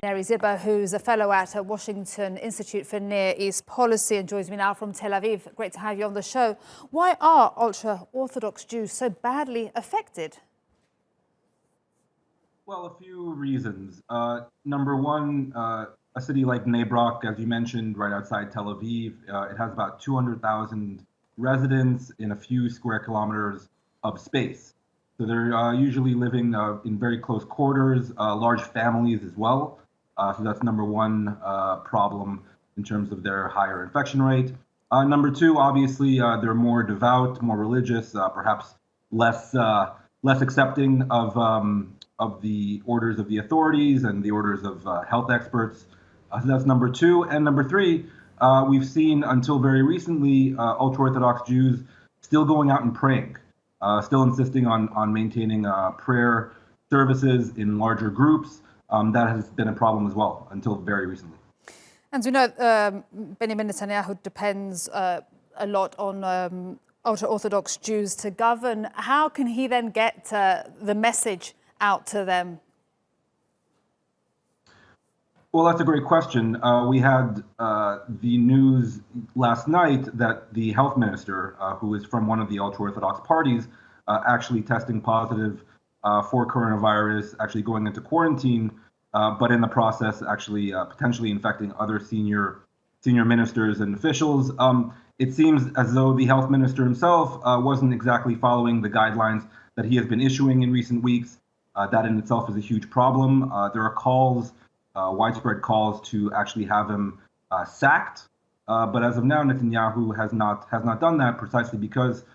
Neri Zilber, who's a fellow at Washington Institute for Near East Policy and joins me now from Tel Aviv. Great to have you on the show. Why are ultra-Orthodox Jews so badly affected? Well, a few reasons. Number one, a city like Bnei Brak, as you mentioned, right outside Tel Aviv, it has about 200,000 residents in a few square kilometers of space. So they're usually living in very close quarters, large families as well. So that's number one problem in terms of their higher infection rate. Number two, obviously, they're more devout, more religious, perhaps less accepting of the orders of the authorities and the orders of health experts. So that's number two. And number three, we've seen until very recently ultra-Orthodox Jews still going out and praying, still insisting on maintaining prayer services in larger groups. That has been a problem as well until very recently. And we know Benjamin Netanyahu depends a lot on ultra-Orthodox Jews to govern. How can he then get the message out to them? Well, that's a great question. We had the news last night that the health minister, who is from one of the ultra-Orthodox parties, actually testing positive for coronavirus, actually going into quarantine, but in the process actually potentially infecting other senior ministers and officials. It seems as though the health minister himself wasn't exactly following the guidelines that he has been issuing in recent weeks. That in itself is a huge problem. There are calls, widespread calls to actually have him sacked. But as of now, Netanyahu has not done that precisely because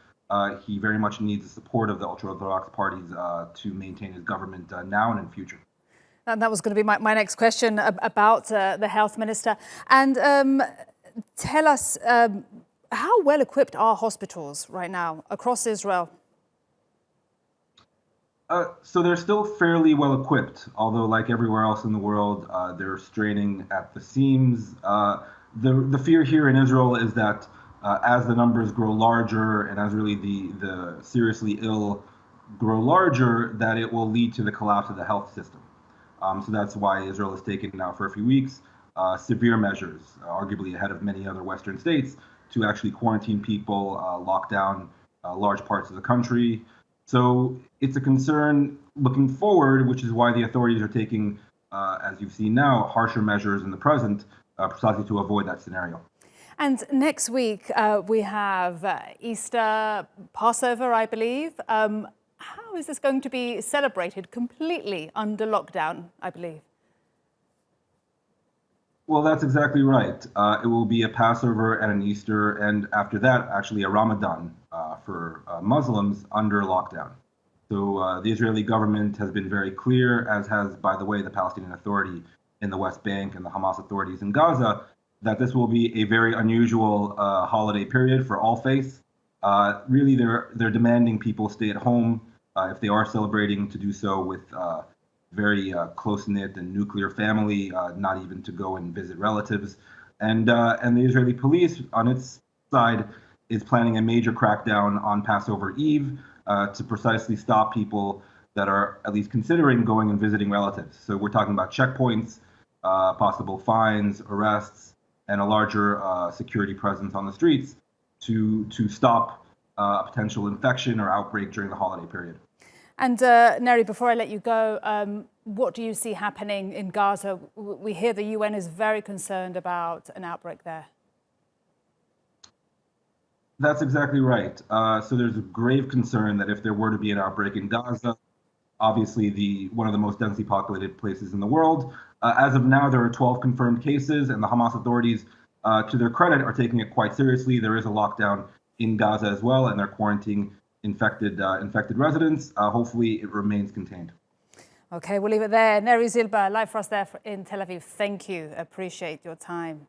he very much needs the support of the ultra-Orthodox parties to maintain his government now and in future. And that was going to be my next question about the health minister. And tell us, how well equipped are hospitals right now across Israel? So they're still fairly well equipped, although like everywhere else in the world, they're straining at the seams. The fear here in Israel is that as the numbers grow larger and as really the seriously ill grow larger, that it will lead to the collapse of the health system. So that's why Israel has taken now for a few weeks severe measures, arguably ahead of many other Western states, to actually quarantine people, lock down large parts of the country. So it's a concern looking forward, which is why the authorities are taking, as you've seen now, harsher measures in the present, precisely to avoid that scenario. And next week we have Easter, Passover, I believe. How is this going to be celebrated completely under lockdown, I believe? Well, that's exactly right. It will be a Passover and an Easter, and after that, actually a Ramadan for Muslims under lockdown. So the Israeli government has been very clear, as has, by the way, the Palestinian Authority in the West Bank and the Hamas authorities in Gaza, that this will be a very unusual holiday period for all faiths. Really, they're demanding people stay at home if they are celebrating, to do so with very close-knit and nuclear family, not even to go and visit relatives. And the Israeli police, on its side, is planning a major crackdown on Passover Eve to precisely stop people that are at least considering going and visiting relatives. So we're talking about checkpoints, possible fines, arrests, and a larger security presence on the streets to stop a potential infection or outbreak during the holiday period. And Neri, before I let you go, what do you see happening in Gaza? We hear the UN is very concerned about an outbreak there. That's exactly right. So there's a grave concern that if there were to be an outbreak in Gaza, obviously one of the most densely populated places in the world, as of now, there are 12 confirmed cases, and the Hamas authorities, to their credit, are taking it quite seriously. There is a lockdown in Gaza as well, and they're quarantining infected residents. Hopefully, it remains contained. Okay, we'll leave it there. Neri Zilber, live for us there in Tel Aviv. Thank you. Appreciate your time.